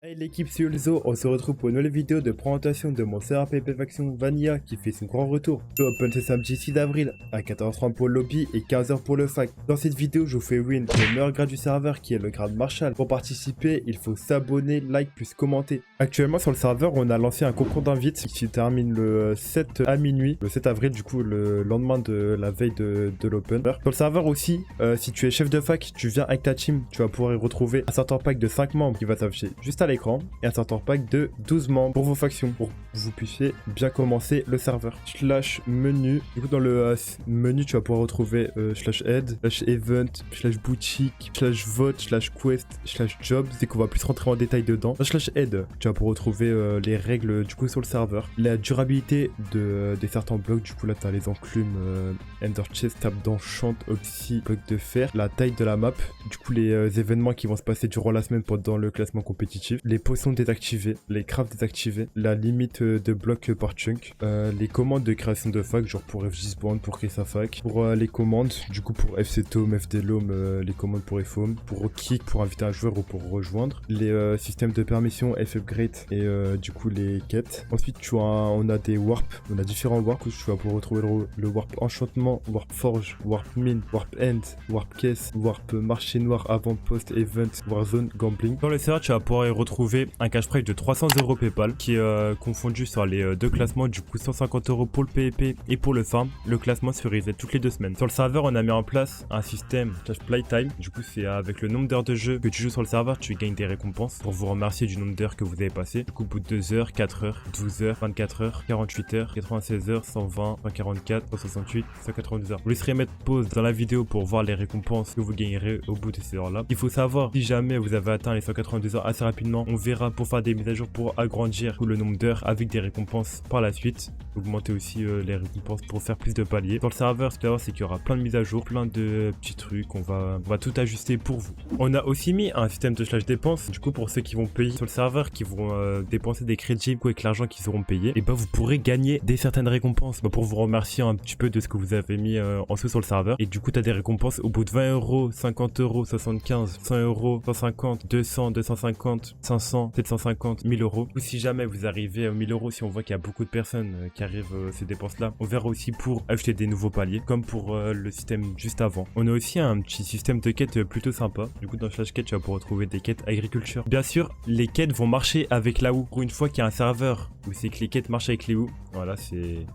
Hey l'équipe, c'est Ulzo, on se retrouve pour une nouvelle vidéo de présentation de mon serveur PvP Faction Vanilla qui fait son grand retour. Je open ce samedi 6 avril à 14h30 pour le lobby et 15h pour le fac. Dans cette vidéo, je vous fais win le meilleur grade du serveur qui est le grade Marshal. Pour participer, il faut s'abonner, like plus commenter. Actuellement sur le serveur, on a lancé un concours d'invite qui se termine le 7 à minuit, le 7 avril du coup le lendemain de la veille de l'open. Sur le serveur aussi, si tu es chef de fac, tu viens avec ta team, tu vas pouvoir y retrouver un starter pack de 5 membres qui va s'afficher juste à l'écran et un starter pack de 12 membres pour vos factions pour que vous puissiez bien commencer le serveur. Slash menu, du coup dans le menu tu vas pouvoir retrouver slash aid, slash event, slash boutique, slash vote, slash quest, slash jobs, et qu'on va plus rentrer en détail dedans. Dans slash aid, tu vas pouvoir retrouver les règles du coup sur le serveur, la durabilité des certains blocs, du coup là tu as les enclumes, ender chest, table d'enchant, oxy, bloc de fer, la taille de la map, du coup les événements qui vont se passer durant la semaine pendant le classement compétitif, les potions désactivées, les crafts désactivés, la limite de blocs par chunk, les commandes de création de fac, genre pour FGSpawn pour créer sa fac, pour les commandes, du coup pour FCTOM, FDLOM, les commandes pour FOM, pour kick pour inviter un joueur ou pour rejoindre, les systèmes de permission, F-upgrade et du coup les quêtes. Ensuite on a des warp, on a différents warp où tu vas pouvoir retrouver le warp enchantement, warp forge, warp mine, warp end, warp caisse, warp marché noir, avant-poste, event, warzone, gambling. Dans le serveur tu vas pouvoir y retrouver un cash prize de 300 € PayPal qui est confondu sur les deux classements, du coup 150 € pour le PvP et pour le farm. Le classement se reset toutes les 2 semaines. Sur le serveur on a mis en place un système slash playtime, du coup c'est avec le nombre d'heures de jeu que tu joues sur le serveur tu gagnes des récompenses pour vous remercier du nombre d'heures que vous avez passé. Du coup au bout de 2 heures, 4 heures, 12 heures, 24 heures, 48 heures, 96 heures, 120, 144, 168, 192 heures. Vous laisserez mettre pause dans la vidéo pour voir les récompenses que vous gagnerez au bout de ces heures là. Il faut savoir, si jamais vous avez atteint les 192 heures assez rapidement, on verra pour faire des mises à jour pour agrandir le nombre d'heures avec des récompenses par la suite. Augmenter aussi les récompenses pour faire plus de paliers. Dans le serveur, ce qu'il y aura, c'est qu'il y aura plein de mises à jour, plein de petits trucs. On va tout ajuster pour vous. On a aussi mis un système de slash dépenses. Du coup, pour ceux qui vont payer sur le serveur, qui vont dépenser des crédits du coup, avec l'argent qu'ils auront payé, et ben vous pourrez gagner certaines récompenses pour vous remercier un petit peu de ce que vous avez mis en dessous sur le serveur. Et du coup, tu as des récompenses au bout de 20 €, 50 €, 75, 100 €, 150, 200, 250, 500, 750, 1000 €. Ou si jamais vous arrivez à 1000 €, si on voit qu'il y a beaucoup de personnes qui arrivent ces dépenses-là, on verra aussi pour acheter des nouveaux paliers, comme pour le système juste avant. On a aussi un petit système de quêtes plutôt sympa. Du coup, dans Slash Quête, tu vas pouvoir retrouver des quêtes agriculture. Bien sûr, les quêtes vont marcher avec la pour une fois qu'il y a un serveur où c'est que les quêtes marchent avec les voilà, c'est...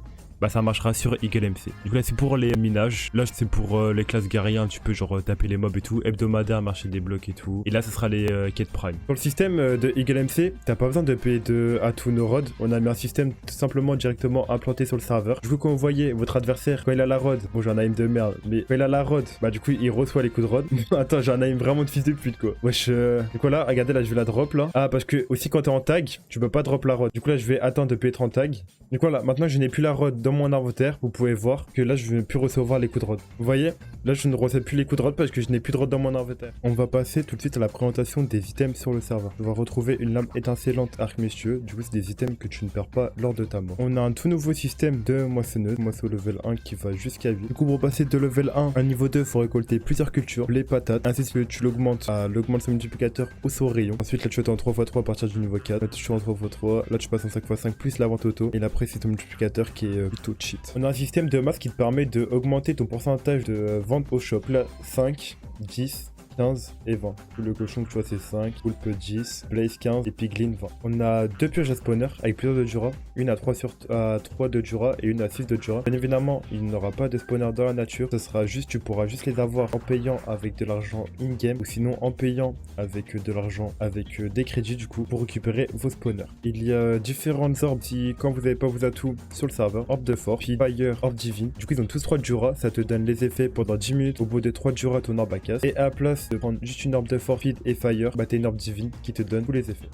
ça marchera sur Eagle MC. Du coup là c'est pour les minages, là c'est pour les classes guerrières, tu peux genre taper les mobs et tout, hebdomadaire, marché des blocs et tout, et là ce sera les quêtes prime. Pour le système de Eagle MC, t'as pas besoin de payer à tous nos rods, on a mis un système tout simplement directement implanté sur le serveur. Du coup quand vous voyez votre adversaire, quand il a la rod, bon j'ai un aim de merde, mais quand il a la rod, du coup il reçoit les coups de rod. Attends, j'ai un aim vraiment de fils de pute quoi. Wesh, du coup là, regardez là je vais la drop là. Ah parce que aussi quand t'es en tag, tu peux pas drop la rod. Du coup là je vais attendre de payer 30 tags. Du coup là, maintenant que je n'ai plus la rod dans mon inventaire, vous pouvez voir que là je ne vais plus recevoir les coups de rod. Vous voyez, là je ne reçois plus les coups de rod parce que je n'ai plus de rod dans mon inventaire. On va passer tout de suite à la présentation des items sur le serveur. On va retrouver une lame étincelante arc messieurs. Du coup c'est des items que tu ne perds pas lors de ta mort. On a un tout nouveau système de moissonneuse, moisseau level 1 qui va jusqu'à 8. Du coup pour passer de level 1 à niveau 2, il faut récolter plusieurs cultures, les patates, ainsi que tu l'augmentes son multiplicateur au saut rayon. Ensuite là tu es en 3x3 à partir du niveau 4. Là tu es en 3x3, là tu passes en 5x5 plus la vente auto, et là après c'est ton multiplicateur qui est plutôt cheat. On a un système de masse qui te permet d'augmenter ton pourcentage de vente au shop. Là 5, 10, 15 et 20. Le cochon, tu vois, c'est 5, Poulpe 10, Blaze 15 et Piglin 20. On a 2 purges à spawner avec plusieurs de Dura, une à 3 de Dura et une à 6 de Dura. Bien évidemment, il n'y aura pas de spawner dans la nature, ce sera juste, tu pourras juste les avoir en payant avec de l'argent in-game ou sinon en payant avec de l'argent avec des crédits du coup pour récupérer vos spawners. Il y a différentes orbes si quand vous n'avez pas vos atouts sur le serveur, orbe de force, puis fire, orbe divine. Du coup, ils ont tous 3 Dura, ça te donne les effets pendant 10 minutes. Au bout de 3 Dura, ton orbe à casse. Et à la place de prendre juste une orbe de force, speed et fire, t'as une orbe divine qui te donne tous les effets.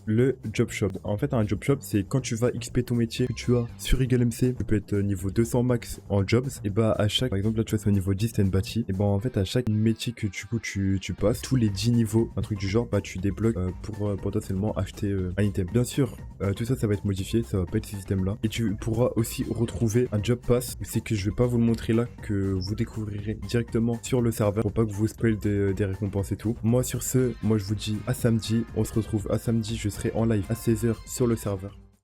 le job shop. En fait, un job shop, c'est quand tu vas XP ton métier que tu as sur Eagle MC, tu peux être niveau 200 max en jobs, et bah à chaque, par exemple là tu vois c'est au niveau 10, t'as une bâti, et bah en fait à chaque métier que tu passes, tous les 10 niveaux, un truc du genre, bah tu débloques pour potentiellement acheter un item. Bien sûr, tout ça va être modifié, ça va pas être ce système là, et tu pourras aussi retrouver un job pass, c'est que je vais pas vous le montrer là, que vous découvrirez directement sur le serveur pour pas que vous spoil des récompenses et tout. Moi sur ce, moi je vous dis à samedi, on se retrouve à samedi, je serai en live à 16h sur le serveur.